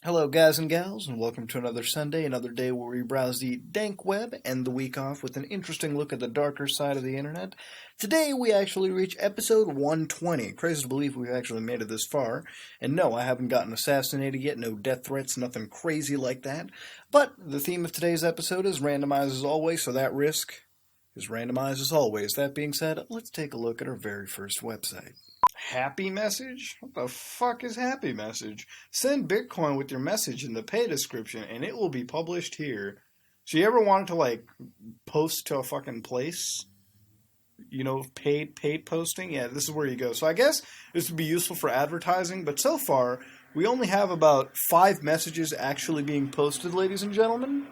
Hello, guys and gals, and welcome to another Sunday, another day where we browse the dank web, end the week off with an interesting look at the darker side of the internet. Today, we actually reach episode 120. Crazy to believe we've actually made it this far. And no, I haven't gotten assassinated yet, no death threats, nothing crazy like that. But the theme of today's episode is randomized as always, so that risk is randomized as always. That being said, let's take a look at our very first website. Happy message? What the fuck is happy message? Send Bitcoin with your message in the pay description and it will be published here. So you ever wanted to post to a fucking place? You know, paid posting? Yeah, this is where you go. So I guess this would be useful for advertising, but so far we only have about 5 messages actually being posted, ladies and gentlemen.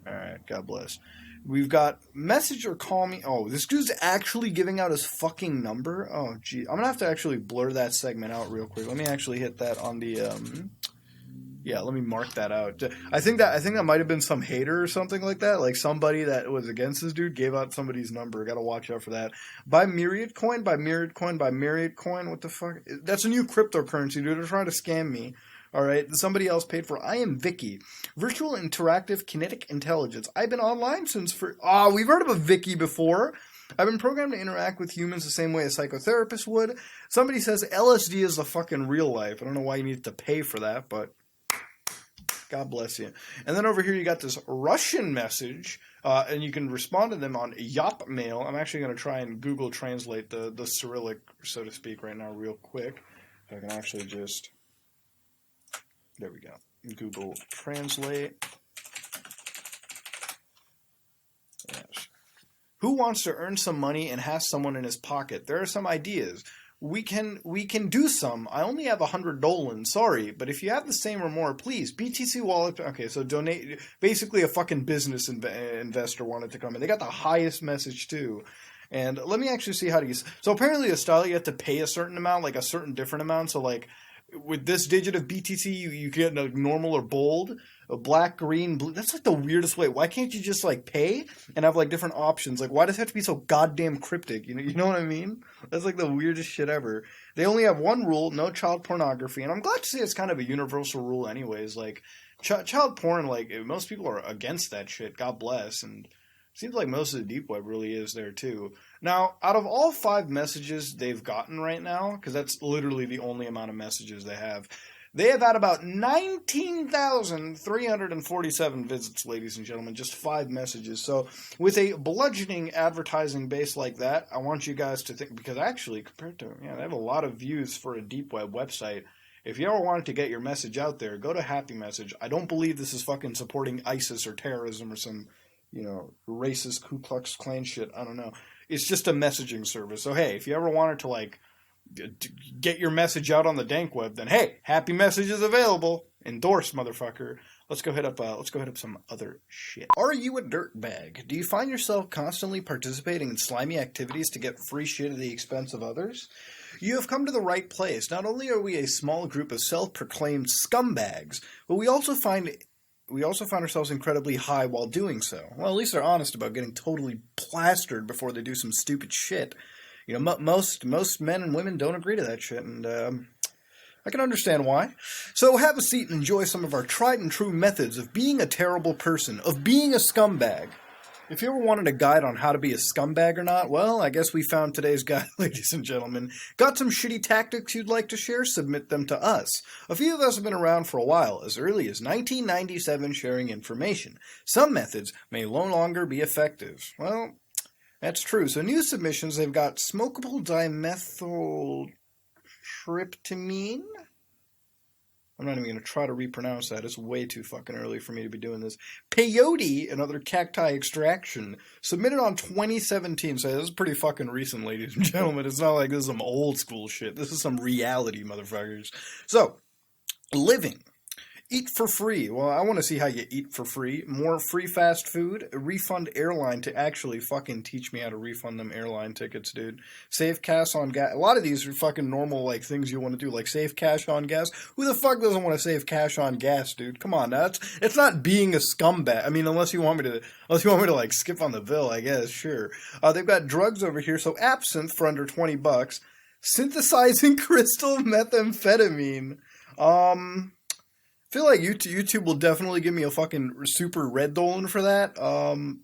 Alright, God bless. We've got message or call me. Oh, this dude's actually giving out his fucking number? Oh, gee. I'm gonna have to actually blur that segment out real quick. Let me actually hit that on the, yeah, let me mark that out. I think that might have been some hater or something like that. Like somebody that was against this dude gave out somebody's number. Gotta watch out for that. Buy Myriad Coin, buy Myriad Coin, buy Myriad Coin. What the fuck? That's a new cryptocurrency, dude. They're trying to scam me. Alright, somebody else paid for I am WIKI. Virtual Interactive Kinetic Intelligence. I've been online since we've heard of a WIKI before. I've been programmed to interact with humans the same way a psychotherapist would. Somebody says LSD is the fucking real life. I don't know why you need to pay for that, but God bless you. And then over here you got this Russian message, and you can respond to them on Yop Mail. I'm actually going to try and Google translate the Cyrillic, so to speak, right now real quick. If I can actually just... There we go. Google Translate. Yes. Who wants to earn some money and has someone in his pocket? There are some ideas. We can do some. I only have 100 Dolan. Sorry, but if you have the same or more, please. BTC wallet. Okay, so donate. Basically, a fucking business investor wanted to come in. They got the highest message too. And let me actually see how to use. So apparently, a style you have to pay a certain amount, like a certain different amount. So like. With this digit of BTC, you get a normal or bold, a black, green, blue. That's like the weirdest way. Why can't you just like pay and have like different options? Like, why does it have to be so goddamn cryptic? You know what I mean? That's like the weirdest shit ever. They only have one rule: no child pornography. And I'm glad to see it's kind of a universal rule, anyways. Like, child porn, like most people are against that shit. God bless. And seems like most of the deep web really is there too. Now, out of all 5 messages they've gotten right now, because that's literally the only amount of messages they have had about 19,347 visits, ladies and gentlemen, just 5 messages. So with a bludgeoning advertising base like that, I want you guys to think, because actually, compared to, they have a lot of views for a deep web website. If you ever wanted to get your message out there, go to Happy Message. I don't believe this is fucking supporting ISIS or terrorism or some, racist Ku Klux Klan shit. I don't know. It's just a messaging service. So, hey, if you ever wanted to, get your message out on the dank web, then, hey, Happy Message is available. Endorse, motherfucker. Let's go hit up some other shit. Are you a dirtbag? Do you find yourself constantly participating in slimy activities to get free shit at the expense of others? You have come to the right place. Not only are we a small group of self-proclaimed scumbags, but we also find ourselves incredibly high while doing so. Well, at least they're honest about getting totally plastered before they do some stupid shit. Most men and women don't agree to that shit, and I can understand why. So have a seat and enjoy some of our tried and true methods of being a terrible person, of being a scumbag. If you ever wanted a guide on how to be a scumbag or not, well, I guess we found today's guide, ladies and gentlemen. Got some shitty tactics you'd like to share? Submit them to us. A few of us have been around for a while, as early as 1997, sharing information. Some methods may no longer be effective. Well, that's true. So new submissions, they've got smokable dimethyltryptamine. I'm not even going to try to repronounce that. It's way too fucking early for me to be doing this. Peyote, another cacti extraction, submitted on 2017. So this is pretty fucking recent, ladies and gentlemen. It's not like this is some old school shit. This is some reality, motherfuckers. So, living. Eat for free. Well, I want to see how you eat for free. More free fast food. Refund airline to actually fucking teach me how to refund them airline tickets, dude. Save cash on gas. A lot of these are fucking normal things you want to do, like save cash on gas. Who the fuck doesn't want to save cash on gas, dude? Come on, it's not being a scumbag. I mean, unless you want me to skip on the bill, I guess. Sure. They've got drugs over here. So absinthe for under $20. Synthesizing crystal methamphetamine. Feel like YouTube will definitely give me a fucking super red dolan for that.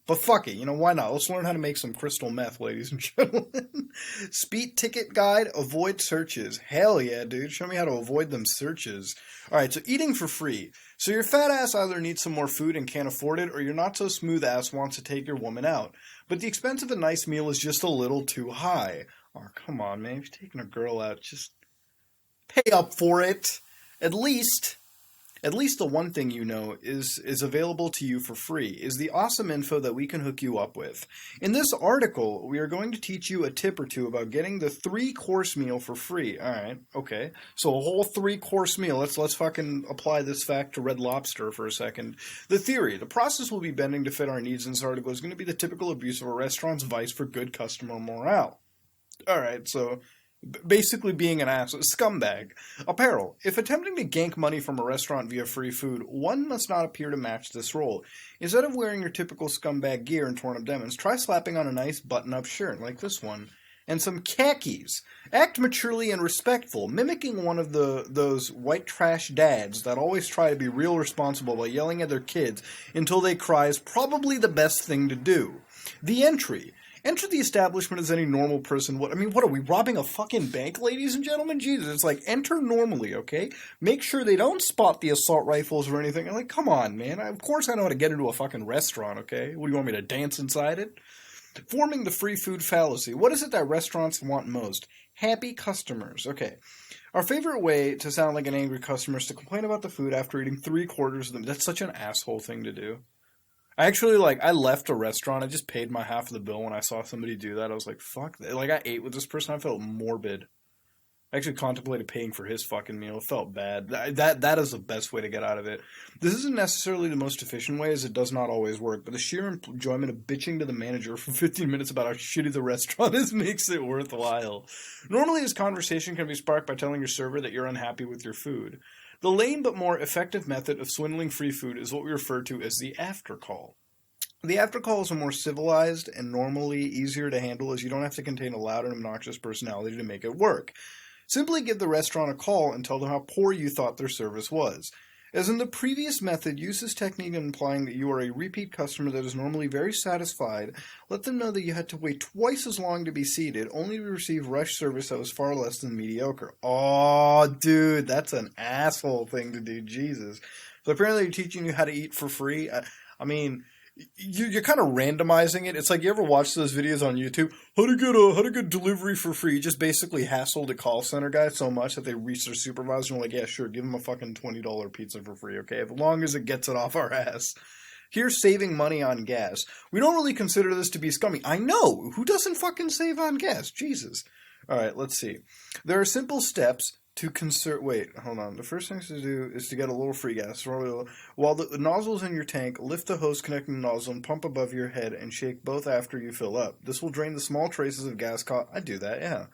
But fuck it, why not? Let's learn how to make some crystal meth, ladies and gentlemen. Speed ticket guide, avoid searches. Hell yeah, dude. Show me how to avoid them searches. Alright, so eating for free. So your fat ass either needs some more food and can't afford it, or your not so smooth ass wants to take your woman out. But the expense of a nice meal is just a little too high. Oh, come on, man. If you're taking a girl out, just pay up for it. At least the one thing is available to you for free, is the awesome info that we can hook you up with. In this article, we are going to teach you a tip or two about getting the 3-course meal for free. Alright, okay. So a whole 3-course meal. Let's fucking apply this fact to Red Lobster for a second. The theory. The process we'll be bending to fit our needs in this article is going to be the typical abuse of a restaurant's vice for good customer morale. Alright, so basically being an asshole. Scumbag. Apparel. If attempting to gank money from a restaurant via free food, one must not appear to match this role. Instead of wearing your typical scumbag gear and torn up demons, try slapping on a nice button-up shirt, like this one, and some khakis. Act maturely and respectful, mimicking one of those white trash dads that always try to be real responsible by yelling at their kids until they cry is probably the best thing to do. The entry. Enter the establishment as any normal person would. I mean, what are we, robbing a fucking bank, ladies and gentlemen? Jesus, it's like, enter normally, okay? Make sure they don't spot the assault rifles or anything. I'm like, come on, man. Of course I know how to get into a fucking restaurant, okay? What, do you want me to dance inside it? Forming the free food fallacy. What is it that restaurants want most? Happy customers. Okay. Our favorite way to sound like an angry customer is to complain about the food after eating 3/4 of them. That's such an asshole thing to do. I actually, I left a restaurant. I just paid my half of the bill when I saw somebody do that. I was like, fuck that. I ate with this person. I felt morbid. I actually contemplated paying for his fucking meal. It felt bad. That is the best way to get out of it. This isn't necessarily the most efficient way, as it does not always work, but the sheer enjoyment of bitching to the manager for 15 minutes about how shitty the restaurant is makes it worthwhile. Normally, this conversation can be sparked by telling your server that you're unhappy with your food. The lame but more effective method of swindling free food is what we refer to as the after call. The after calls are more civilized and normally easier to handle, as you don't have to contain a loud and obnoxious personality to make it work. Simply give the restaurant a call and tell them how poor you thought their service was. As in the previous method, use this technique in implying that you are a repeat customer that is normally very satisfied. Let them know that you had to wait twice as long to be seated, only to receive rush service that was far less than mediocre. Oh, dude, that's an asshole thing to do, Jesus. So apparently they're teaching you how to eat for free. I mean, you're kind of randomizing it. It's like, you ever watch those videos on YouTube? How to get delivery for free? You just basically hassled a call center guy so much that they reach their supervisor and like, yeah, sure, give him a fucking $20 pizza for free, okay? As long as it gets it off our ass. Here's saving money on gas. We don't really consider this to be scummy. I know! Who doesn't fucking save on gas? Jesus. Alright, let's see. There are simple steps to conserve. Wait, hold on. The first thing to do is to get a little free gas. While the nozzle's in your tank, lift the hose connecting the nozzle and pump above your head and shake both after you fill up. This will drain the small traces of gas caught. I do that, yeah.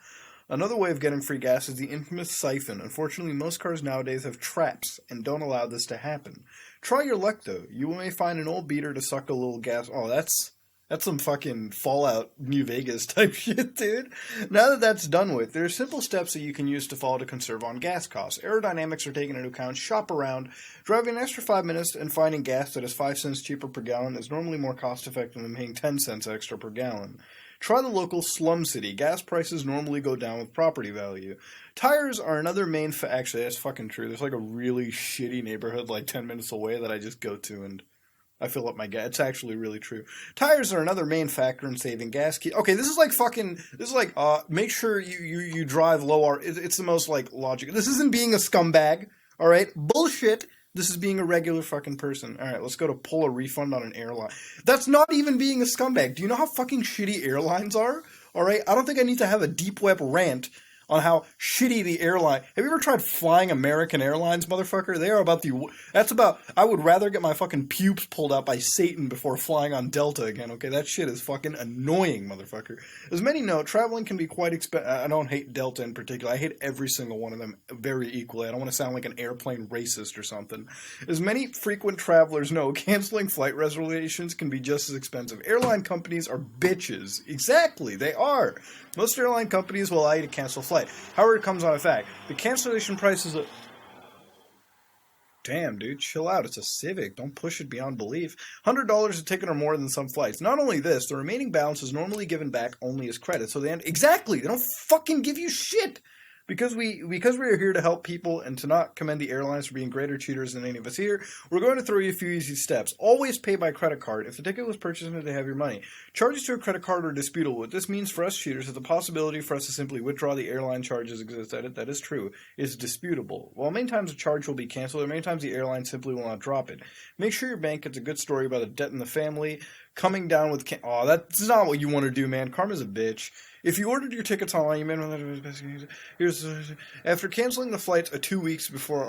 Another way of getting free gas is the infamous siphon. Unfortunately, most cars nowadays have traps and don't allow this to happen. Try your luck, though. You may find an old beater to suck a little gas. Oh, that's some fucking Fallout New Vegas type shit, dude. Now that that's done with, there are simple steps that you can use to follow to conserve on gas costs. Aerodynamics are taken into account. Shop around. Driving an extra 5 minutes and finding gas that is 5 cents cheaper per gallon is normally more cost effective than paying 10 cents extra per gallon. Try the local slum city. Gas prices normally go down with property value. Tires are another main actually, that's fucking true. There's like a really shitty neighborhood like 10 minutes away that I just go to and I fill up my gas. It's actually really true. Tires are another main factor in saving gas. Okay, this is like make sure you drive low R. It's the most like logical. This isn't being a scumbag, all right? Bullshit. This is being a regular fucking person. All right, let's go to pull a refund on an airline. That's not even being a scumbag. Do you know how fucking shitty airlines are? All right, I don't think I need to have a deep web rant on how shitty the airline. Have you ever tried flying American Airlines, motherfucker? They are about I would rather get my fucking pubes pulled out by Satan before flying on Delta again, okay? That shit is fucking annoying, motherfucker. As many know, traveling can be quite expensive. I don't hate Delta in particular. I hate every single one of them very equally. I don't want to sound like an airplane racist or something. As many frequent travelers know, canceling flight reservations can be just as expensive. Airline companies are bitches. Exactly, they are. Most airline companies will allow you to cancel a flight. However, it comes on a fact. The cancellation price is damn, dude, chill out. It's a Civic. Don't push it beyond belief. $100 a ticket or more than some flights. Not only this, the remaining balance is normally given back only as credit. So exactly, they don't fucking give you shit. Because we are here to help people and to not commend the airlines for being greater cheaters than any of us here, we're going to throw you a few easy steps. Always pay by credit card. If the ticket was purchased and they have your money, charges to a credit card are disputable. What this means for us cheaters is the possibility for us to simply withdraw the airline charges exist. That is true. Is disputable. While many times a charge will be canceled, or many times the airline simply will not drop it. Make sure your bank gets a good story about a debt in the family. Coming down with that's not what you want to do, man. Karma's a bitch. If you ordered your tickets online, you may know that here's after canceling the flights 2 weeks before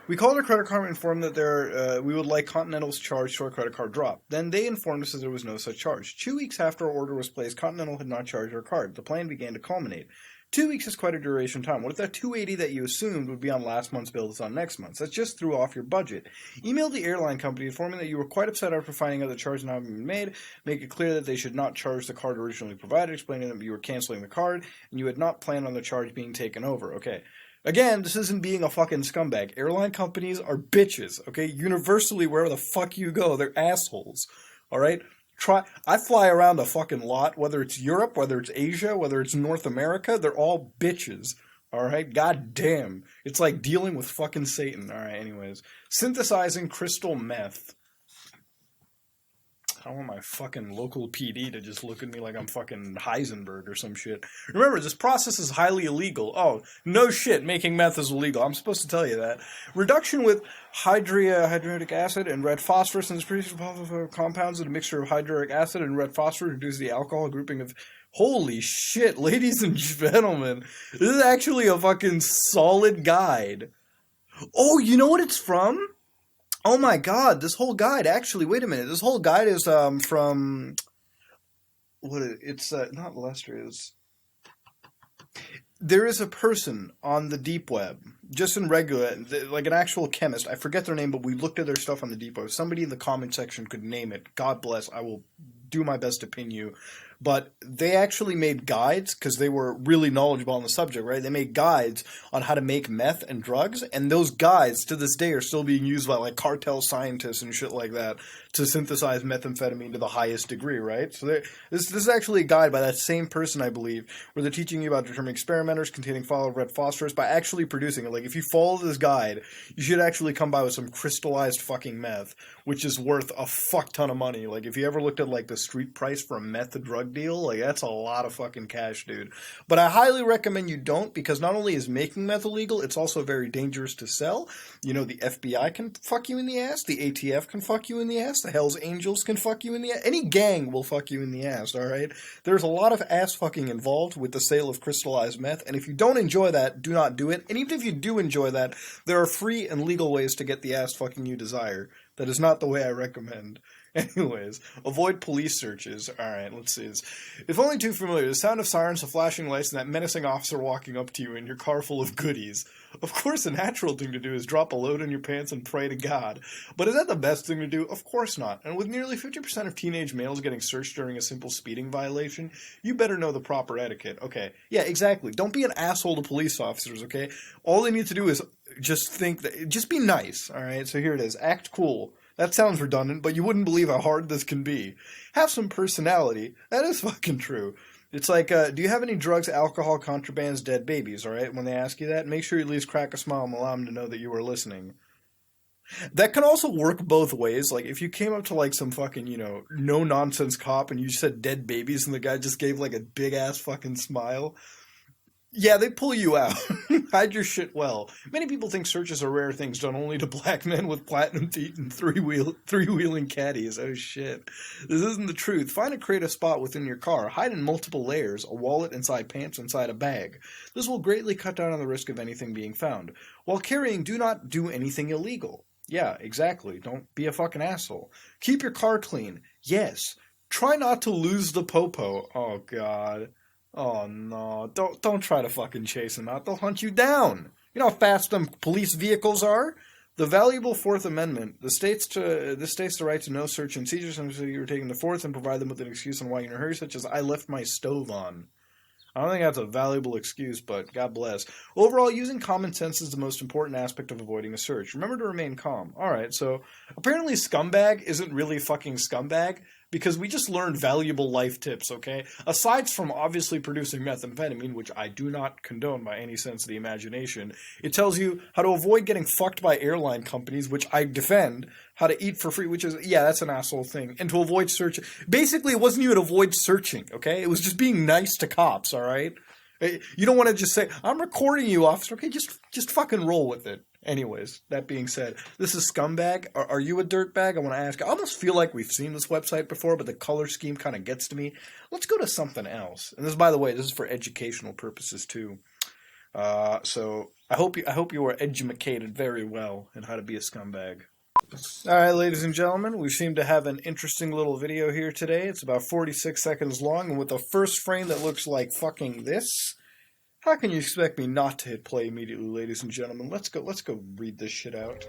we called our credit card and informed that we would like Continental's charge to our credit card drop. Then they informed us that there was no such charge. 2 weeks after our order was placed, Continental had not charged our card. The plan began to culminate. 2 weeks is quite a duration time. What if that $280 that you assumed would be on last month's bill is on next month's? That just threw off your budget. Email the airline company informing that you were quite upset after finding out the charge had not been made. Make it clear that they should not charge the card originally provided, explaining that you were canceling the card and you had not planned on the charge being taken over. Okay. Again, this isn't being a fucking scumbag. Airline companies are bitches, okay? Universally, wherever the fuck you go, they're assholes. Alright? I fly around a fucking lot, whether it's Europe, whether it's Asia, whether it's North America, they're all bitches. Alright? God damn. It's like dealing with fucking Satan. Alright, anyways. Synthesizing crystal meth. I want my fucking local PD to just look at me like I'm fucking Heisenberg or some shit. Remember, this process is highly illegal. Oh, no shit, making meth is illegal. I'm supposed to tell you that. Reduction with hydriodic acid and red phosphorus and the compounds in a mixture of hydriodic acid and red phosphorus reduce the alcohol grouping of... Holy shit, ladies and gentlemen. This is actually a fucking solid guide. Oh, you know what it's from? Oh my god, this whole guide, actually, wait a minute, this whole guide is from, it's not Lester, there is a person on the deep web, just in regular, like an actual chemist, I forget their name, but we looked at their stuff on the deep web, somebody in the comment section could name it, God bless, I will do my best to pin you. But they actually made guides because they were really knowledgeable on the subject, right? They made guides on how to make meth and drugs, and those guides to this day are still being used by like cartel scientists and shit like that to synthesize methamphetamine to the highest degree, right? So this is actually a guide by that same person, I believe, where they're teaching you about determining experimenters containing followed red phosphorus by actually producing it. Like, if you follow this guide, you should actually come by with some crystallized fucking meth, which is worth a fuck ton of money. Like, if you ever looked at like the street price for a meth drug deal, like, that's a lot of fucking cash, dude. But I highly recommend you don't, because not only is making meth illegal, it's also very dangerous to sell. You know, the FBI can fuck you in the ass, the ATF can fuck you in the ass, the Hells Angels can fuck you in the ass, any gang will fuck you in the ass, alright? There's a lot of ass fucking involved with the sale of crystallized meth, and if you don't enjoy that, do not do it. And even if you do enjoy that, there are free and legal ways to get the ass fucking you desire. That is not the way I recommend. Anyways, avoid police searches. Alright, let's see this. If only too familiar, the sound of sirens, the flashing lights, and that menacing officer walking up to you in your car full of goodies. Of course, the natural thing to do is drop a load in your pants and pray to God. But is that the best thing to do? Of course not. And with nearly 50% of teenage males getting searched during a simple speeding violation, you better know the proper etiquette. Okay, yeah, exactly. Don't be an asshole to police officers, okay? All they need to do is just be nice, alright? So here it is. Act cool. That sounds redundant, but you wouldn't believe how hard this can be. Have some personality. That is fucking true. It's like, do you have any drugs, alcohol, contrabands, dead babies, alright? When they ask you that, make sure you at least crack a smile and allow them to know that you are listening. That can also work both ways. Like, if you came up to, like, some fucking, no-nonsense cop and you said dead babies and the guy just gave, like, a big-ass fucking smile... Yeah, they pull you out. Hide your shit well. Many people think searches are rare things done only to black men with platinum feet and three-wheeling caddies. Oh shit. This isn't the truth. Find a creative spot within your car. Hide in multiple layers. A wallet, inside pants, inside a bag. This will greatly cut down on the risk of anything being found. While carrying, do not do anything illegal. Yeah, exactly. Don't be a fucking asshole. Keep your car clean. Yes. Try not to lose the popo. Oh god. Oh no, don't try to fucking chase them out. They'll hunt you down. You know how fast them police vehicles are? The valuable Fourth Amendment. This states the right to no search and seizure. So you're taking the Fourth and provide them with an excuse on why you're in a hurry, such as I left my stove on. I don't think that's a valuable excuse, but God bless. Overall, using common sense is the most important aspect of avoiding a search. Remember to remain calm. Alright, so apparently Scumbag isn't really fucking Scumbag because we just learned valuable life tips, okay? Aside from obviously producing methamphetamine, which I do not condone by any sense of the imagination, it tells you how to avoid getting fucked by airline companies, which I defend, how to eat for free, which is, yeah, that's an asshole thing, and to avoid searching. Basically, it wasn't even avoid searching, okay? It was just being nice to cops, alright? You don't want to just say, I'm recording you, officer. Okay, just fucking roll with it. Anyways, that being said, this is Scumbag. Are you a dirtbag? I want to ask. I almost feel like we've seen this website before, but the color scheme kind of gets to me. Let's go to something else. And this, by the way, this is for educational purposes too. So I hope you are educated very well in how to be a scumbag. Alright, ladies and gentlemen, we seem to have an interesting little video here today. It's about 46 seconds long, and with the first frame that looks like fucking this, how can you expect me not to hit play immediately, ladies and gentlemen? Let's go read this shit out.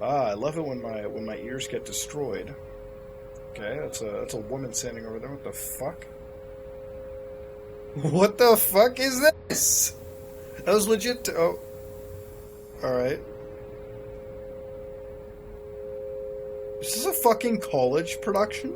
I love it when my ears get destroyed. Okay, that's a woman standing over there. What the fuck? What the fuck is this? That was legit. Oh, alright. Is this a fucking college production?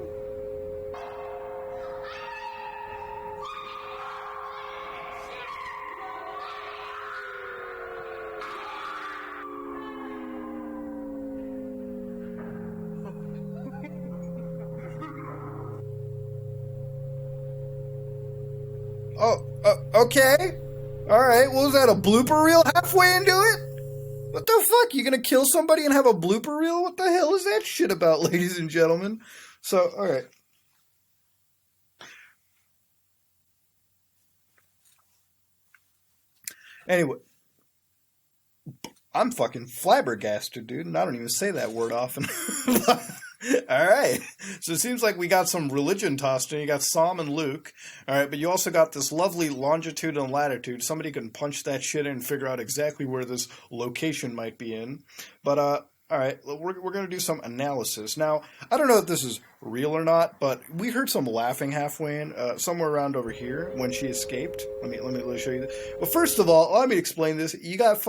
Oh, okay. Alright, what was that, a blooper reel halfway into it? What the fuck? You gonna kill somebody and have a blooper reel? What the hell is that shit about, ladies and gentlemen? So, alright. Anyway. I'm fucking flabbergasted, dude, and I don't even say that word often. Alright. So it seems like we got some religion tossed in. You got Psalm and Luke. Alright, but you also got this lovely longitude and latitude. Somebody can punch that shit in and figure out exactly where this location might be in. But, alright, we're going to do some analysis. Now, I don't know if this is real or not, but we heard some laughing halfway in, somewhere around over here when she escaped. Let me show you this. Well, first of all, let me explain this. You got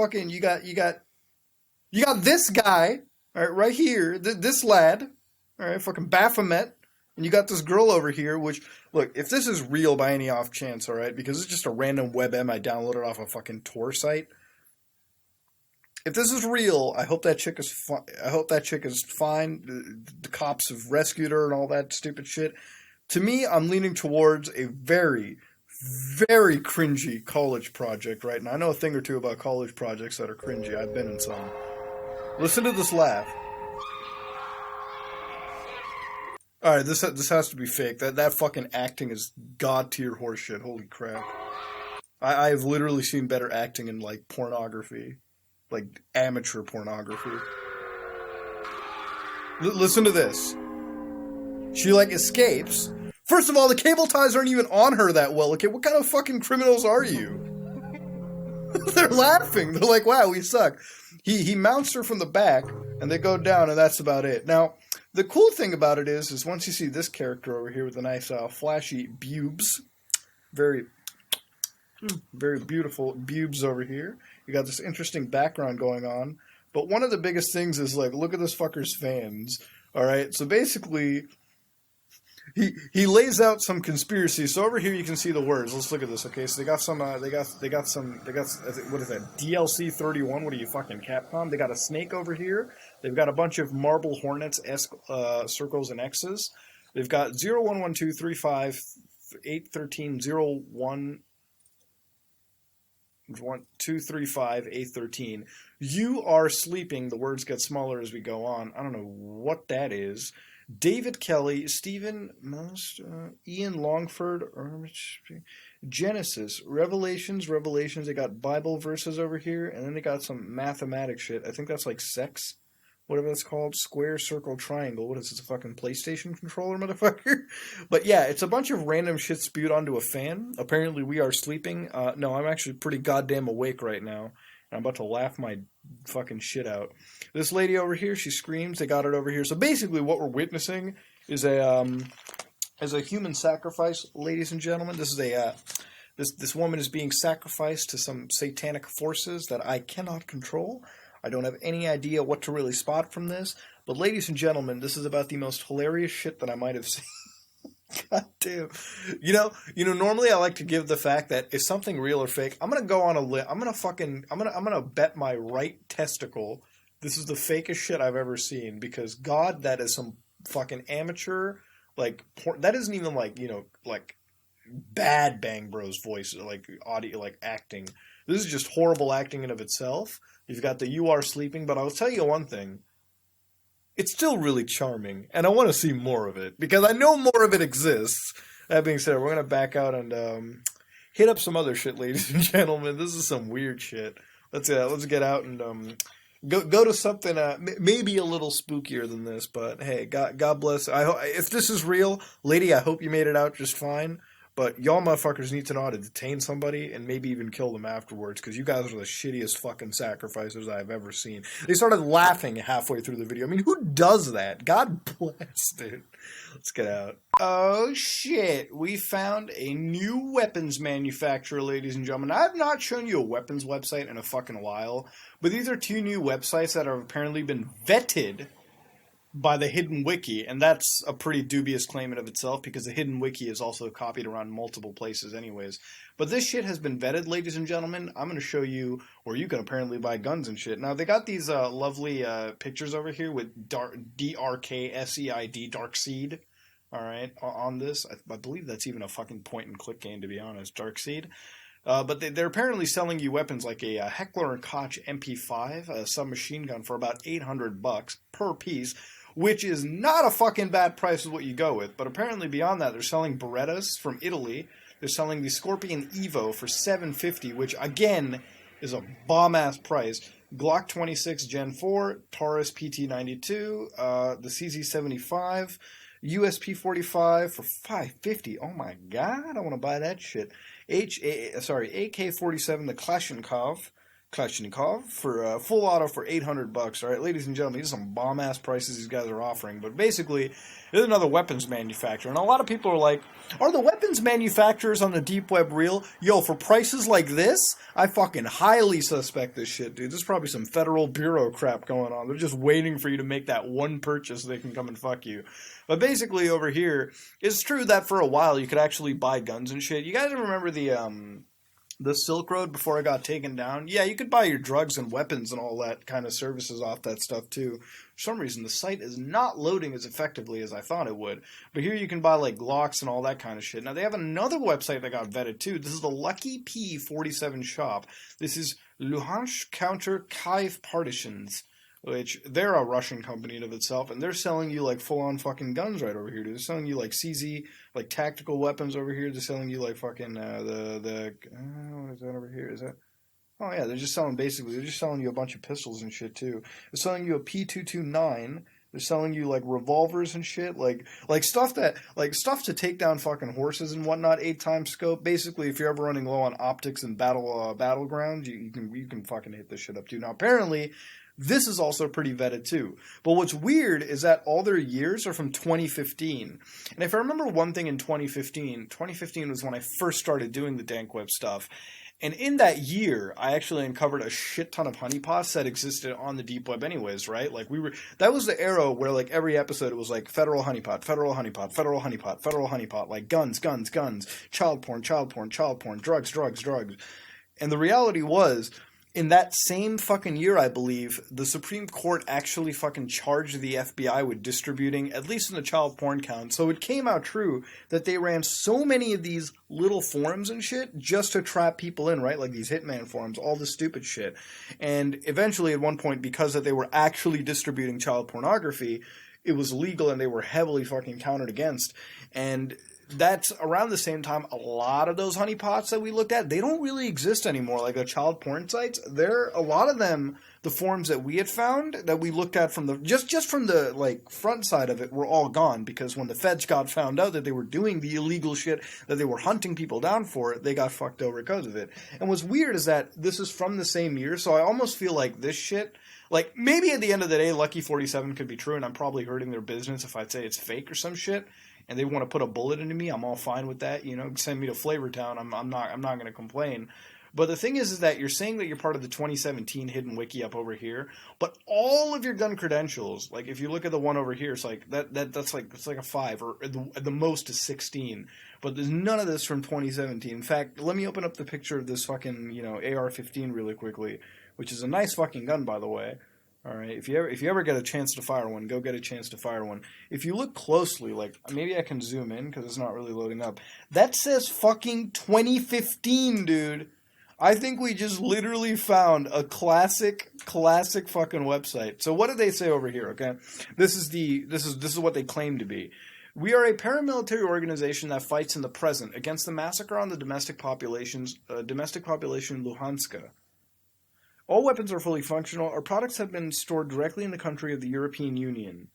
this guy, alright, right here, this lad. Alright, fucking Baphomet. And you got this girl over here, which, look, if this is real by any off chance, alright, because it's just a random WebM I downloaded off a fucking Tor site. If this is real, I hope that chick is fine. The cops have rescued her and all that stupid shit. To me, I'm leaning towards a very, very cringy college project right now. I know a thing or two about college projects that are cringy. I've been in some. Listen to this laugh. Alright, this has to be fake. That fucking acting is god tier horseshit. Holy crap. I've literally seen better acting in, like, pornography. Like, amateur pornography. Listen to this. She, like, escapes. First of all, the cable ties aren't even on her that well. Okay, what kind of fucking criminals are you? They're laughing. They're like, wow, we suck. He mounts her from the back, and they go down, and that's about it. Now, the cool thing about it is once you see this character over here with a nice, flashy pubes, very beautiful pubes over here. You got this interesting background going on. But one of the biggest things is, like, look at this fucker's fans. Alright, so basically, he lays out some conspiracy. So over here you can see the words. Let's look at this, okay? So they got some, what is that, DLC 31? What are you, fucking Capcom? They got a snake over here. They've got a bunch of marble hornets, circles, and X's. They've got 011235 813 You are sleeping. The words get smaller as we go on. I don't know what that is. David Kelly, Stephen Most, Ian Longford, Genesis, Revelations. They got Bible verses over here, and then they got some mathematic shit. I think that's like sex, whatever that's called. Square, circle, triangle. What is this, a fucking PlayStation controller, motherfucker? But yeah, it's a bunch of random shit spewed onto a fan. Apparently we are sleeping. No, I'm actually pretty goddamn awake right now. I'm about to laugh my fucking shit out. This lady over here, she screams. They got it over here. So basically what we're witnessing is a as a human sacrifice, ladies and gentlemen. This is a this woman is being sacrificed to some satanic forces that I cannot control. I don't have any idea what to really spot from this. But ladies and gentlemen, this is about the most hilarious shit that I might have seen. God damn. Normally I like to give the fact that is something real or fake. I'm gonna go on a limb. I'm gonna bet my right testicle this is the fakest shit I've ever seen, because God, that is some fucking amateur, like, that isn't even like, like bad Bang Bros voice, like audio, like acting. This is just horrible acting in of itself. You've got the "You Are Sleeping," but I'll tell you one thing. It's still really charming, and I want to see more of it, because I know more of it exists. That being said, we're going to back out and hit up some other shit, ladies and gentlemen. This is some weird shit. Let's get out and go to something maybe a little spookier than this, but hey, God bless. If this is real, lady, I hope you made it out just fine. But y'all motherfuckers need to know how to detain somebody and maybe even kill them afterwards, because you guys are the shittiest fucking sacrificers I've ever seen. They started laughing halfway through the video. I mean, who does that? God bless, dude. Let's get out. Oh, shit. We found a new weapons manufacturer, ladies and gentlemen. I've not shown you a weapons website in a fucking while, but these are two new websites that have apparently been vetted by the Hidden Wiki, and that's a pretty dubious claim in of itself, because the Hidden Wiki is also copied around multiple places anyways. But this shit has been vetted, ladies and gentlemen. I'm going to show you where you can apparently buy guns and shit. Now, they got these lovely pictures over here with DRKSEID, Darkseid, alright, on this. I believe that's even a fucking point-and-click game, to be honest, Darkseid. But they're apparently selling you weapons like a Heckler & Koch MP5, a submachine gun, for about $800 per piece, which is not a fucking bad price with what you go with. But apparently beyond that, they're selling Berettas from Italy. They're selling the Scorpion Evo for $750, which again is a bomb-ass price. Glock 26 Gen 4, Taurus PT92, the CZ75, USP45 for $550. Oh my god, I want to buy that shit. AK-47, the Kalashnikov for full auto for $800. All right, ladies and gentlemen, these are some bomb ass prices these guys are offering. But basically, there's another weapons manufacturer, and a lot of people are like, "Are the weapons manufacturers on the deep web real?" Yo, for prices like this, I fucking highly suspect this shit, dude. There's probably some federal bureau crap going on. They're just waiting for you to make that one purchase so they can come and fuck you. But basically, over here, it's true that for a while you could actually buy guns and shit. You guys remember the Silk Road before it got taken down? Yeah, you could buy your drugs and weapons and all that kind of services off that stuff too. For some reason, the site is not loading as effectively as I thought it would. But here you can buy like Glocks and all that kind of shit. Now, they have another website that got vetted too. This is the Lucky P47 shop. This is Luhansk Counter Kiev Partitions, which they're a Russian company in of itself, and they're selling you like full-on fucking guns right over here. They're selling you like CZ, like tactical weapons over here. They're selling you like fucking what is that over here? Is that? Oh yeah, they're just selling you a bunch of pistols and shit too. They're selling you a P229. They're selling you like revolvers and shit, like stuff to take down fucking horses and whatnot. 8x scope. Basically, if you're ever running low on optics and battlegrounds, you can fucking hit this shit up too. Now apparently, this is also pretty vetted too. But what's weird is that all their years are from 2015. And if I remember one thing in 2015 was when I first started doing the dank web stuff. And in that year, I actually uncovered a shit ton of honeypots that existed on the deep web anyways, right? Like that was the era where like every episode it was like federal honeypot, federal honeypot, federal honeypot, federal honeypot, like guns, child porn, drugs. And the reality was, in that same fucking year, I believe, the Supreme Court actually fucking charged the FBI with distributing, at least in the child porn count. So it came out true that they ran so many of these little forums and shit just to trap people in, right? Like these hitman forums, all this stupid shit. And eventually, at one point, because that they were actually distributing child pornography, it was legal and they were heavily fucking counted against. And that's around the same time a lot of those honeypots that we looked at, they don't really exist anymore. Like the child porn sites, a lot of them, the forums that we had found that we looked at from the just from the like front side of it were all gone, because when the feds found out that they were doing the illegal shit, that they were hunting people down for it, they got fucked over because of it. And what's weird is that this is from the same year, so I almost feel like this shit, like maybe at the end of the day Lucky 47 could be true and I'm probably hurting their business if I'd say it's fake or some shit. and they want to put a bullet into me, I'm all fine with that. Send me to Flavortown. I'm not going to complain. But the thing is that you're saying that you're part of the 2017 hidden wiki up over here, but all of your gun credentials, like if you look at the one over here, it's like that's like it's like a 5 or at the most a 16. But there's none of this from 2017. In fact, let me open up the picture of this fucking AR-15 really quickly, which is a nice fucking gun, by the way. All right, if you ever get a chance to fire one, go get a chance to fire one. If you look closely, like maybe I can zoom in because it's not really loading up. That says fucking 2015, dude. I think we just literally found a classic fucking website. So what did they say over here? Okay, this is what they claim to be. We are a paramilitary organization that fights in the present against the massacre on the domestic population Luhanska. All weapons are fully functional. Our products have been stored directly in the country of the European Union.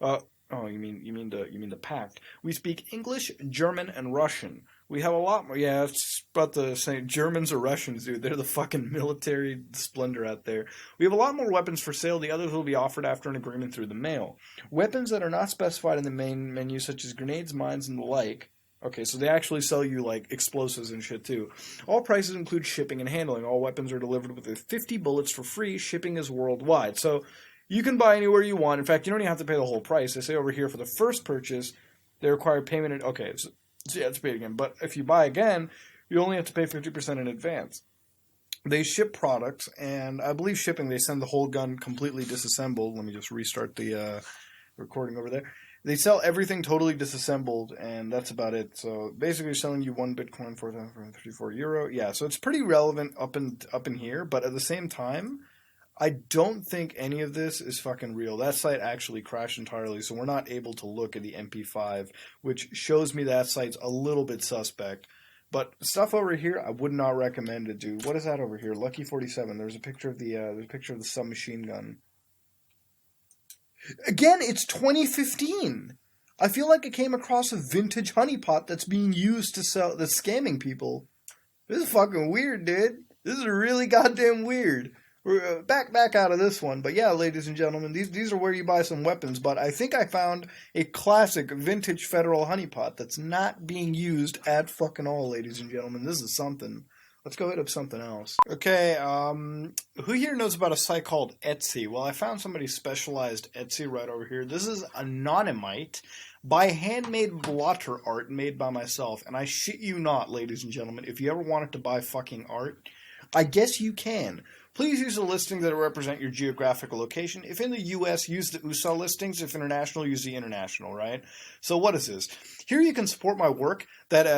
You mean the Pact. We speak English, German, and Russian. We have a lot more. Yeah, it's about the same. Germans or Russians, dude. They're the fucking military splendor out there. We have a lot more weapons for sale. The others will be offered after an agreement through the mail. Weapons that are not specified in the main menu, such as grenades, mines, and the like. Okay, so they actually sell you, like, explosives and shit, too. All prices include shipping and handling. All weapons are delivered with 50 bullets for free. Shipping is worldwide. So you can buy anywhere you want. In fact, you don't even have to pay the whole price. They say over here for the first purchase, they require payment. Okay, so yeah, it's paid again. But if you buy again, you only have to pay 50% in advance. They ship products, and I believe shipping, they send the whole gun completely disassembled. Let me just restart the recording over there. They sell everything totally disassembled, and that's about it. So basically, selling you 1 Bitcoin for €4,434. Yeah, so it's pretty relevant up in here, but at the same time, I don't think any of this is fucking real. That site actually crashed entirely, so we're not able to look at the MP5, which shows me that site's a little bit suspect. But stuff over here, I would not recommend it, dude. What is that over here? Lucky 47. There's a picture of the submachine gun. Again, it's 2015. I feel like I came across a vintage honeypot that's being used that's scamming people. This is fucking weird, dude. This is really goddamn weird. We're back out of this one. But yeah, ladies and gentlemen, these are where you buy some weapons. But I think I found a classic vintage federal honeypot that's not being used at fucking all, ladies and gentlemen. This is something. Let's go hit up something else. Okay, who here knows about a site called Etsy? Well, I found somebody's specialized Etsy right over here. This is Anonymite by handmade blotter art made by myself. And I shit you not, ladies and gentlemen, if you ever wanted to buy fucking art, I guess you can. Please use the listings that represent your geographical location. If in the U.S., use the USA listings. If international, use the international, right? So what is this? Here you can support my work that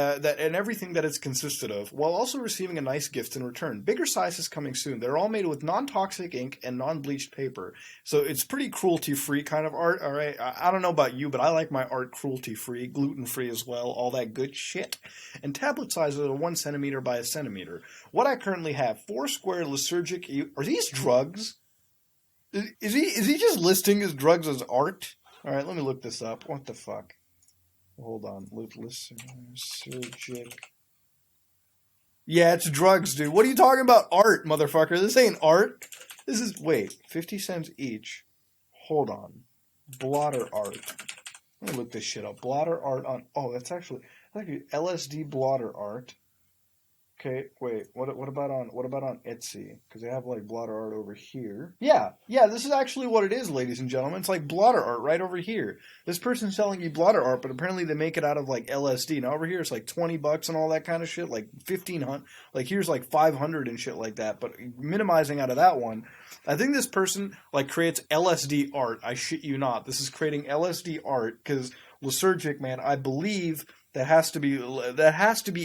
and everything that it's consisted of, while also receiving a nice gift in return. Bigger sizes coming soon. They're all made with non-toxic ink and non-bleached paper. So it's pretty cruelty-free kind of art, all right? I don't know about you, but I like my art cruelty-free, gluten-free as well, all that good shit. And tablet sizes are 1 centimeter by 1 centimeter. What I currently have, 4 square lysergic... Are these drugs? Is he just listing his drugs as art? All right, let me look this up. What the fuck? Hold on. Lysergic. Yeah, it's drugs, dude. What are you talking about? Art, motherfucker. This ain't art. This is... Wait. 50 cents each. Hold on. Blotter art. Let me look this shit up. Blotter art on... Oh, that's actually LSD blotter art. Okay, wait. What about on Etsy? Because they have like blotter art over here. Yeah. This is actually what it is, ladies and gentlemen. It's like blotter art right over here. This person's selling you blotter art, but apparently they make it out of like LSD. Now over here it's like $20 and all that kind of shit. Like 1,500. Like here's like 500 and shit like that. But minimizing out of that one, I think this person like creates LSD art. I shit you not. This is creating LSD art because lysergic, man. I believe. That has to be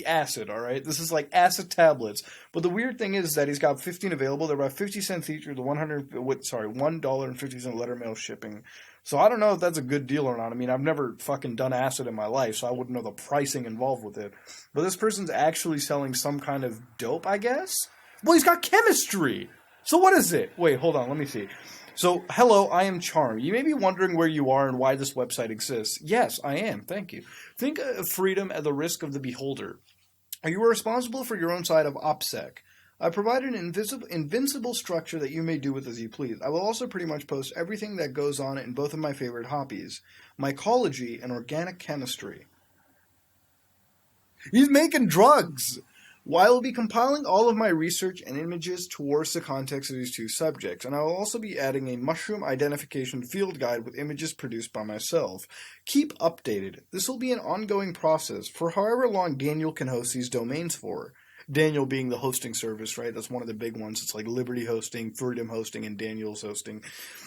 acid, all right? This is like acid tablets. But the weird thing is that he's got 15 available. They're about 50 cents each, or the $1.50 letter mail shipping. So I don't know if that's a good deal or not. I mean, I've never fucking done acid in my life, so I wouldn't know the pricing involved with it. But this person's actually selling some kind of dope, I guess? Well, he's got chemistry. So what is it? Wait, hold on, let me see. So, hello, I am Charm. You may be wondering where you are and why this website exists. Yes, I am. Thank you. Think of freedom at the risk of the beholder. Are you responsible for your own side of OPSEC? I provide an invincible structure that you may do with as you please. I will also pretty much post everything that goes on in both of my favorite hobbies, mycology and organic chemistry. He's making drugs! While I will be compiling all of my research and images towards the context of these two subjects, and I will also be adding a mushroom identification field guide with images produced by myself. Keep updated. This will be an ongoing process for however long Daniel can host these domains for. Daniel being the hosting service, right? That's one of the big ones. It's like Liberty Hosting, Freedom Hosting, and Daniel's Hosting.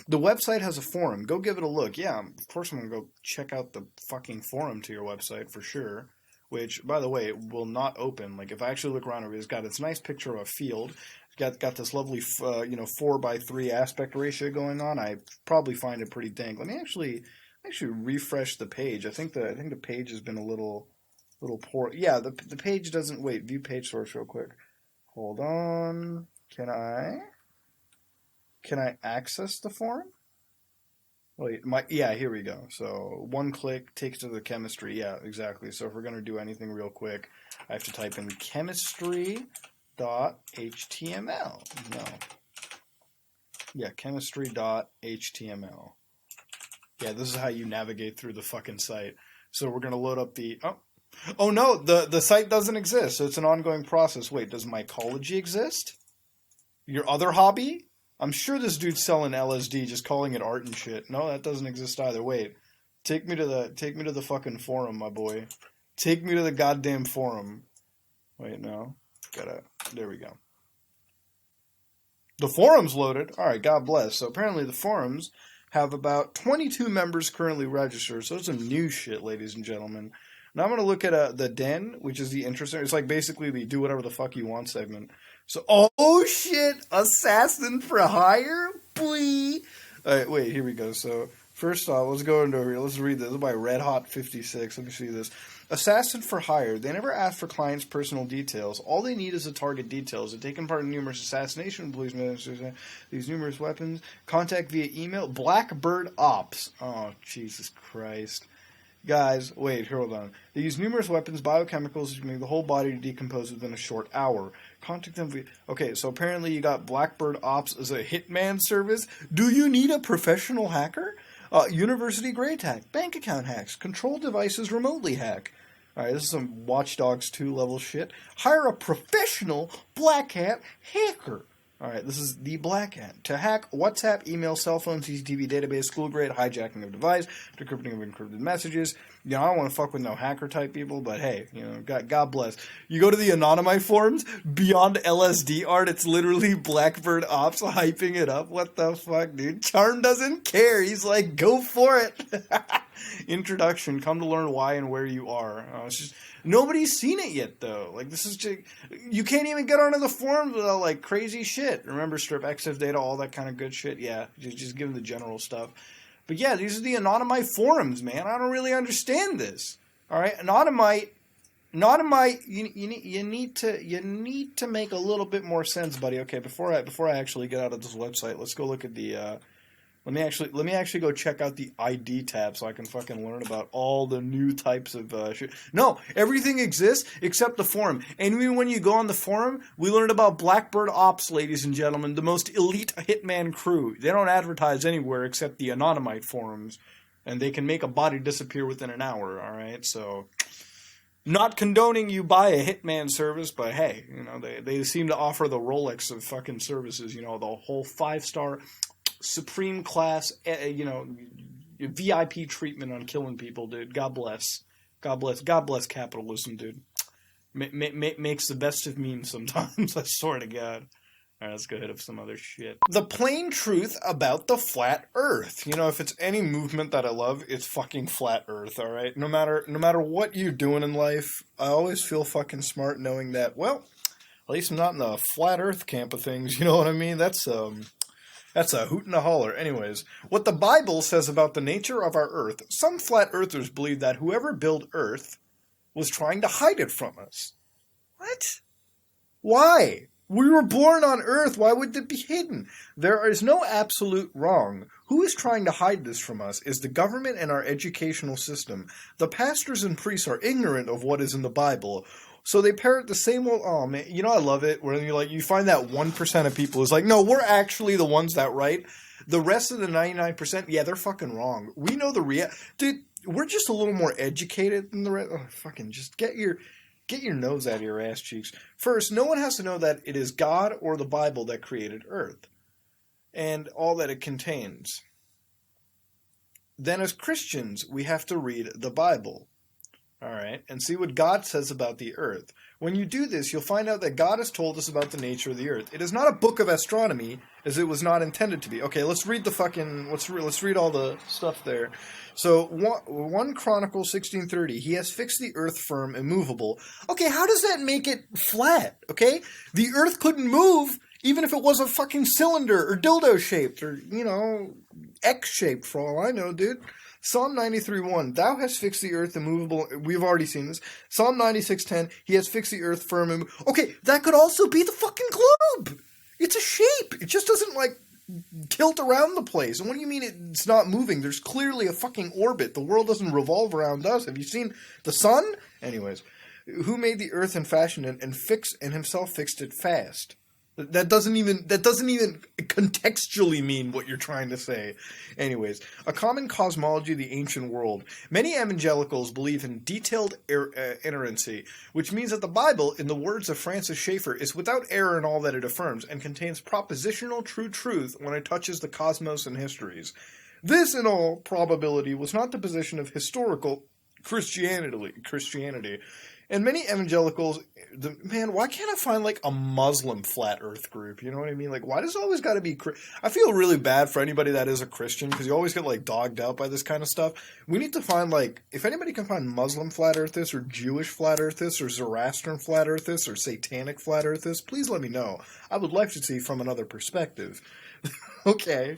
The website has a forum. Go give it a look. Yeah, of course I'm going to go check out the fucking forum to your website for sure. Which, by the way, will not open. Like, if I actually look around, it's got its nice picture of a field. It's got this lovely, 4:3 aspect ratio going on. I probably find it pretty dank. Let me actually refresh the page. I think the page has been a little poor. Yeah, the page doesn't. Wait, view page source real quick. Hold on. Can I access the forum? Wait, yeah, here we go. So one click takes to the chemistry. Yeah, exactly. So if we're going to do anything real quick, I have to type in chemistry.html. No. Yeah, chemistry.html. Yeah, this is how you navigate through the fucking site. So we're going to load up the... Oh no, the site doesn't exist. So it's an ongoing process. Wait, does mycology exist? Your other hobby? I'm sure this dude's selling LSD, just calling it art and shit. No, that doesn't exist either. Wait, take me to the fucking forum, my boy. Take me to the goddamn forum. Wait, no, there we go. The forum's loaded. All right, God bless. So apparently the forums have about 22 members currently registered. So it's some new shit, ladies and gentlemen. Now I'm gonna look at the Den, which is the interesting. It's like basically the do whatever the fuck you want segment. So, oh shit, Assassin for Hire? Boy. Alright, wait, here we go. So, first off, let's go into here. Let's read this. This is by Red Hot 56. Let me see this. Assassin for Hire. They never ask for clients' personal details. All they need is the target details. They've taken part in numerous assassination, police ministers, these numerous weapons. Contact via email. Blackbird Ops. Oh, Jesus Christ. Guys, wait, hold on. They use numerous weapons, biochemicals, to make the whole body decompose within a short hour. Contact them via... Okay, so apparently you got Blackbird Ops as a hitman service. Do you need a professional hacker? University grade hack, bank account hacks, control devices remotely hack. Alright, this is some Watch Dogs 2 level shit. Hire a professional Black Hat hacker. Alright, this is the Black Hat. To hack WhatsApp, email, cell phone, CCTV database, school grade, hijacking of device, decrypting of encrypted messages. You know, I don't want to fuck with no hacker type people, but hey, you know, God bless. You go to the Anonymite forums, beyond LSD art, it's literally Blackbird Ops hyping it up. What the fuck, dude? Charm doesn't care. He's like, go for it. Introduction, come to learn why and where you are. It's just... Nobody's seen it yet, though. Like, this is just... You can't even get onto the forums without, like, crazy shit. Remember strip EXIF data, all that kind of good shit? Yeah, just give them the general stuff. But yeah, these are the Anonymite forums, man. I don't really understand this. All right? Anonymite, you need to make a little bit more sense, buddy. Okay, before I actually get out of this website, let's go look at the... Let me actually go check out the ID tab so I can fucking learn about all the new types of shit. No, everything exists except the forum. And even when you go on the forum, we learned about Blackbird Ops, ladies and gentlemen, the most elite hitman crew. They don't advertise anywhere except the Anonymite forums, and they can make a body disappear within an hour. All right, so not condoning you buy a hitman service, but hey, you know they seem to offer the Rolex of fucking services. You know, the whole 5-star. Supreme class, VIP treatment on killing people, dude. God bless capitalism, dude. Makes the best of memes sometimes. I swear to God. All right, let's go hit up some other shit. The plain truth about the flat Earth. You know, if it's any movement that I love, it's fucking flat Earth. All right, no matter what you're doing in life, I always feel fucking smart knowing that. Well, at least I'm not in the flat Earth camp of things. You know what I mean? That's a hoot and a holler. Anyways, what the Bible says about the nature of our Earth, some flat earthers believe that whoever built Earth was trying to hide it from us. What? Why? We were born on Earth. Why would it be hidden? There is no absolute wrong. Who is trying to hide this from us is the government and our educational system. The pastors and priests are ignorant of what is in the Bible. So they parrot the same old, oh man, you know I love it, where you're like, you find that 1% of people is like, no, we're actually the ones that write. The rest of the 99%, yeah, they're fucking wrong. We know dude, we're just a little more educated than the rest. Oh, fucking just get your nose out of your ass cheeks. First, no one has to know that it is God or the Bible that created Earth and all that it contains. Then as Christians, we have to read the Bible. All right, and see what God says about the earth. When you do this, you'll find out that God has told us about the nature of the earth. It is not a book of astronomy, as it was not intended to be. Okay, let's read the fucking, let's read all the stuff there. So, 1 Chronicles 16:30, he has fixed the earth firm, immovable. Okay, how does that make it flat, okay? The earth couldn't move, even if it was a fucking cylinder, or dildo-shaped, or, you know, X-shaped, for all I know, dude. Psalm 93:1, thou hast fixed the earth immovable. We've already seen this. Psalm 96:10, he has fixed the earth firm. Okay, that could also be the fucking globe. It's a shape. It just doesn't, like, tilt around the place. And what do you mean it's not moving? There's clearly a fucking orbit. The world doesn't revolve around us. Have you seen the sun? Anyways, who made the earth and fashioned it and himself fixed it fast? That doesn't even contextually mean what you're trying to say. Anyways, a common cosmology of the ancient world. Many evangelicals believe in detailed inerrancy, which means that the Bible, in the words of Francis Schaeffer, is without error in all that it affirms and contains propositional true truth when it touches the cosmos and histories. This, in all probability, was not the position of historical Christianity. And many evangelicals, man, why can't I find, like, a Muslim flat earth group? You know what I mean? Like, why does it always got to be... I feel really bad for anybody that is a Christian, because you always get, like, dogged out by this kind of stuff. We need to find, like, if anybody can find Muslim flat earthists, or Jewish flat earthists, or Zoroastrian flat earthists, or satanic flat earthists, please let me know. I would like to see from another perspective. Okay.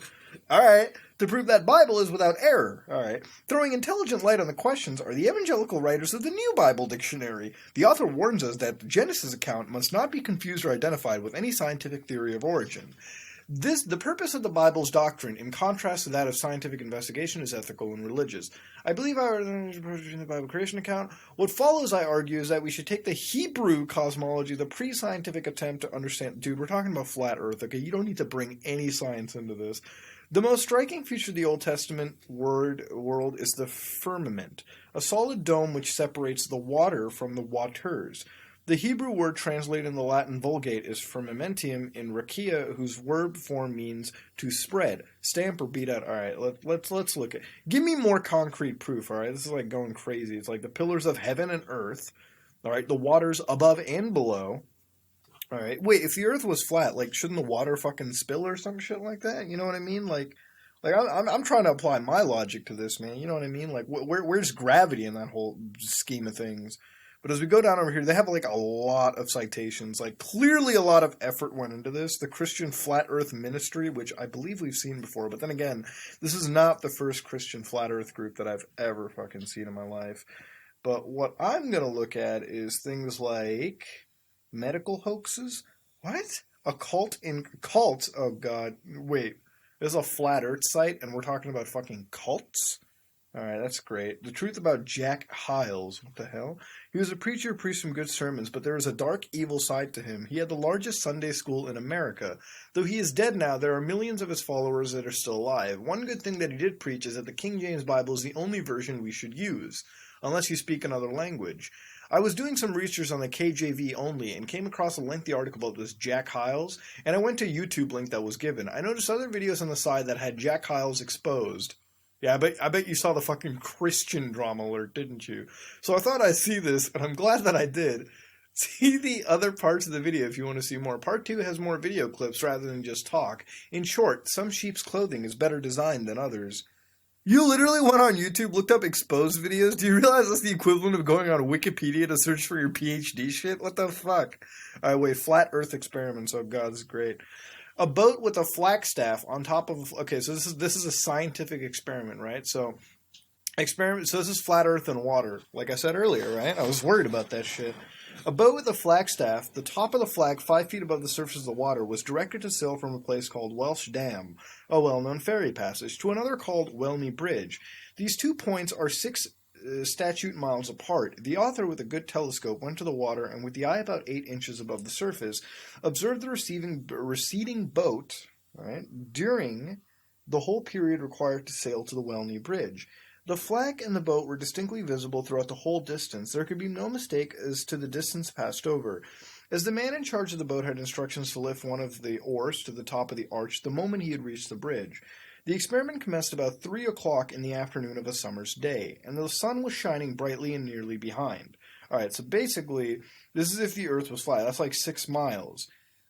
All right. To prove that Bible is without error. All right. Throwing intelligent light on the questions are the evangelical writers of the New Bible Dictionary. The author warns us that the Genesis account must not be confused or identified with any scientific theory of origin. The purpose of the Bible's doctrine, in contrast to that of scientific investigation, is ethical and religious. I believe in the Bible creation account. What follows, I argue, is that we should take the Hebrew cosmology, the pre-scientific attempt to understand... Dude, we're talking about flat Earth, okay? You don't need to bring any science into this. The most striking feature of the Old Testament world is the firmament, a solid dome which separates the water from the waters. The Hebrew word translated in the Latin Vulgate is firmamentium in rakia, whose verb form means to spread, stamp, or beat out. All right, let's look at. Give me more concrete proof. All right, this is like going crazy. It's like the pillars of heaven and earth. All right, the waters above and below. All right, wait. If the earth was flat, like, shouldn't the water fucking spill or some shit like that? You know what I mean? Like I'm trying to apply my logic to this, man. You know what I mean? Like, where's gravity in that whole scheme of things? But as we go down over here, they have, like, a lot of citations. Like, clearly a lot of effort went into this. The Christian Flat Earth Ministry, which I believe we've seen before. But then again, this is not the first Christian Flat Earth group that I've ever fucking seen in my life. But what I'm going to look at is things like medical hoaxes. What? Cult? Oh, God. Wait. There's a Flat Earth site, and we're talking about fucking cults? Alright, that's great. The truth about Jack Hyles. What the hell? He was a preacher who preached some good sermons, but there was a dark, evil side to him. He had the largest Sunday school in America. Though he is dead now, there are millions of his followers that are still alive. One good thing that he did preach is that the King James Bible is the only version we should use, unless you speak another language. I was doing some research on the KJV only and came across a lengthy article about this Jack Hyles, and I went to a YouTube link that was given. I noticed other videos on the side that had Jack Hyles exposed. Yeah, I bet you saw the fucking Christian drama alert, didn't you? So I thought I'd see this, and I'm glad that I did. See the other parts of the video if you want to see more. Part 2 has more video clips rather than just talk. In short, some sheep's clothing is better designed than others. You literally went on YouTube, looked up exposed videos? Do you realize that's the equivalent of going on Wikipedia to search for your PhD shit? What the fuck? Alright, wait, flat earth experiments. Oh god, this is great. A boat with a flagstaff on top of... Okay, so this is a scientific experiment, right? So this is flat earth and water, like I said earlier, right? I was worried about that shit. A boat with a flagstaff, the top of the flag 5 feet above the surface of the water, was directed to sail from a place called Welsh Dam, a well-known ferry passage, to another called Welmy Bridge. These 2 points are 6 statute miles apart. The author, with a good telescope, went to the water and, with the eye about 8 inches above the surface, observed the receding boat, right, during the whole period required to sail to the Welney Bridge. The flag and the boat were distinctly visible throughout the whole distance. There could be no mistake as to the distance passed over, as the man in charge of the boat had instructions to lift one of the oars to the top of the arch the moment he had reached the bridge. The experiment commenced about 3 o'clock in the afternoon of a summer's day, and the sun was shining brightly and nearly behind. Alright, so basically, this is if the Earth was flat. That's like 6 miles.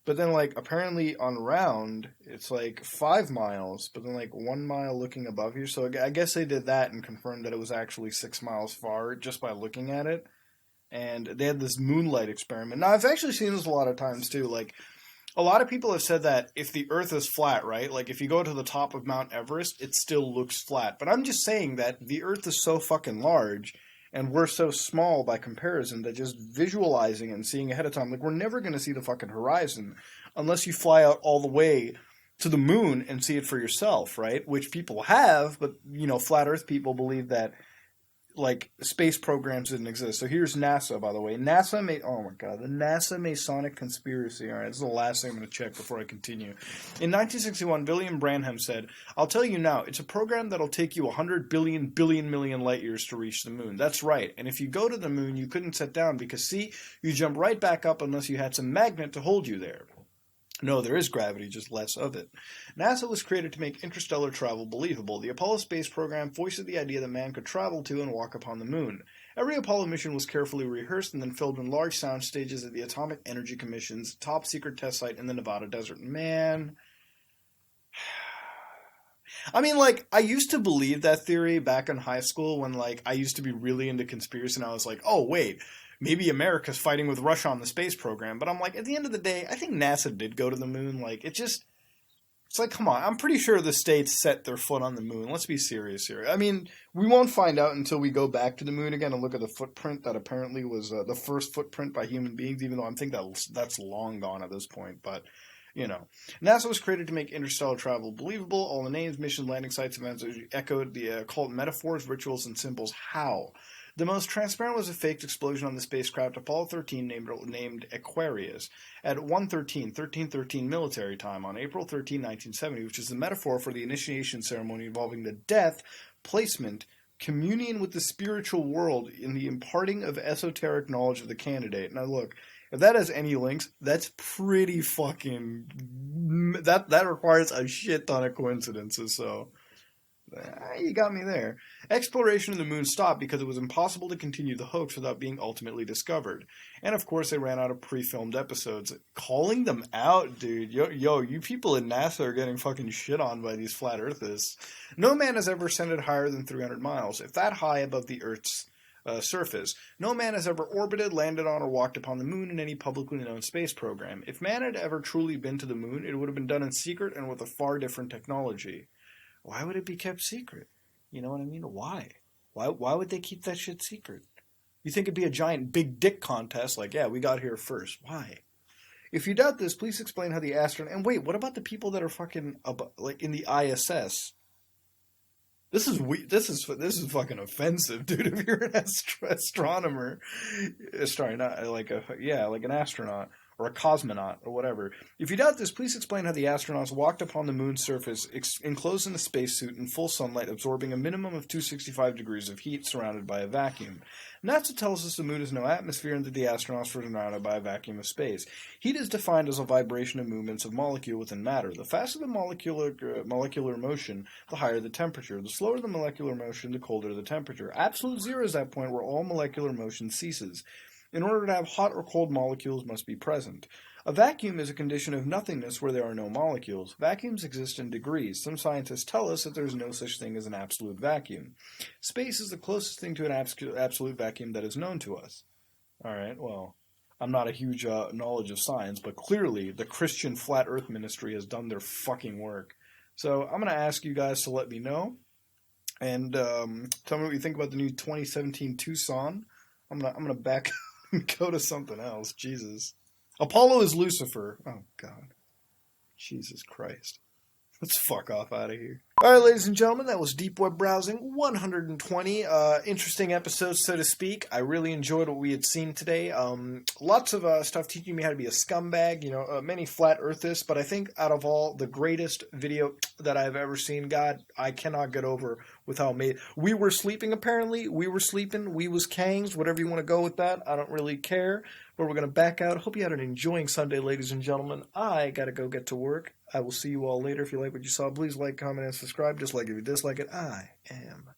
But then, like, apparently on round, it's like 5 miles, but then like 1 mile looking above you. So I guess they did that and confirmed that it was actually 6 miles far just by looking at it. And they had this moonlight experiment. Now, I've actually seen this a lot of times, too. Like, a lot of people have said that if the Earth is flat, right? Like, if you go to the top of Mount Everest, it still looks flat. But I'm just saying that the Earth is so fucking large, and we're so small by comparison, that just visualizing and seeing ahead of time, like, we're never going to see the fucking horizon unless you fly out all the way to the moon and see it for yourself, right? Which people have, but, you know, flat Earth people believe that, like, space programs didn't exist. So here's NASA, by the way. Oh my god, the NASA Masonic conspiracy. All right, this is the last thing I'm going to check before I continue. In 1961, William Branham said, "I'll tell you now, it's a program that'll take you 100 billion million light years to reach the moon." That's right. And if you go to the moon, you couldn't sit down because, see, you jump right back up unless you had some magnet to hold you there. No, there is gravity, just less of it. NASA was created to make interstellar travel believable. The Apollo space program foisted the idea that man could travel to and walk upon the moon. Every Apollo mission was carefully rehearsed and then filmed in large sound stages at the Atomic Energy Commission's top-secret test site in the Nevada desert. Man. I mean, like, I used to believe that theory back in high school when, like, I used to be really into conspiracy, and I was like, oh, wait, maybe America's fighting with Russia on the space program. But I'm like, at the end of the day, I think NASA did go to the moon. Like, it's like, come on. I'm pretty sure the states set their foot on the moon. Let's be serious here. I mean, we won't find out until we go back to the moon again and look at the footprint that apparently was the first footprint by human beings, even though I think that's long gone at this point. But, you know, NASA was created to make interstellar travel believable. All the names, missions, landing sites, events echoed the occult metaphors, rituals, and symbols. How? The most transparent was a faked explosion on the spacecraft Apollo 13 named Aquarius at 13:13 military time on April 13, 1970, which is the metaphor for the initiation ceremony involving the death, placement, communion with the spiritual world in the imparting of esoteric knowledge of the candidate. Now look, if that has any links, that's pretty fucking... That requires a shit ton of coincidences, so... You got me there. Exploration of the moon stopped because it was impossible to continue the hoax without being ultimately discovered. And of course, they ran out of pre-filmed episodes. Calling them out, dude. Yo, you people in NASA are getting fucking shit on by these flat earthers. No man has ever ascended higher than 300 miles, if that high above the Earth's surface. No man has ever orbited, landed on, or walked upon the moon in any publicly known space program. If man had ever truly been to the moon, it would have been done in secret and with a far different technology. Why would it be kept secret? You know what I mean? Why? Why would they keep that shit secret? You think it'd be a giant big dick contest, like, yeah, we got here first. Why? If you doubt this, please explain how the astronaut... And wait, what about the people that are fucking, like, in the ISS? This is fucking offensive, dude, if you're an astronomer. Sorry, not, like an astronaut. Or a cosmonaut, or whatever. If you doubt this, please explain how the astronauts walked upon the moon's surface, enclosed in a spacesuit in full sunlight, absorbing a minimum of 265 degrees of heat, surrounded by a vacuum. NASA tells us the moon has no atmosphere and that the astronauts were surrounded by a vacuum of space. Heat is defined as a vibration of movements of molecule within matter. The faster the molecular motion, the higher the temperature. The slower the molecular motion, the colder the temperature. Absolute zero is that point where all molecular motion ceases. In order to have hot or cold molecules must be present. A vacuum is a condition of nothingness where there are no molecules. Vacuums exist in degrees. Some scientists tell us that there is no such thing as an absolute vacuum. Space is the closest thing to an absolute vacuum that is known to us. Alright, well, I'm not a huge knowledge of science, but clearly the Christian Flat Earth Ministry has done their fucking work. So I'm going to ask you guys to let me know, and tell me what you think about the new 2017 Tucson. I'm gonna back... Go to something else. Jesus. Apollo is Lucifer. Oh, God. Jesus Christ. Let's fuck off out of here. All right, ladies and gentlemen, that was Deep Web Browsing 120. Interesting episode, so to speak. I really enjoyed what we had seen today. Lots of stuff teaching me how to be a scumbag, many flat earthists, but I think out of all, the greatest video that I've ever seen, God, I cannot get over with how made. We were sleeping, apparently. We were sleeping. We was Kangs. Whatever you want to go with that. I don't really care. But we're going to back out. Hope you had an enjoying Sunday, ladies and gentlemen. I got to go get to work. I will see you all later. If you like what you saw, please like, comment, and subscribe. Just like if you dislike it, I am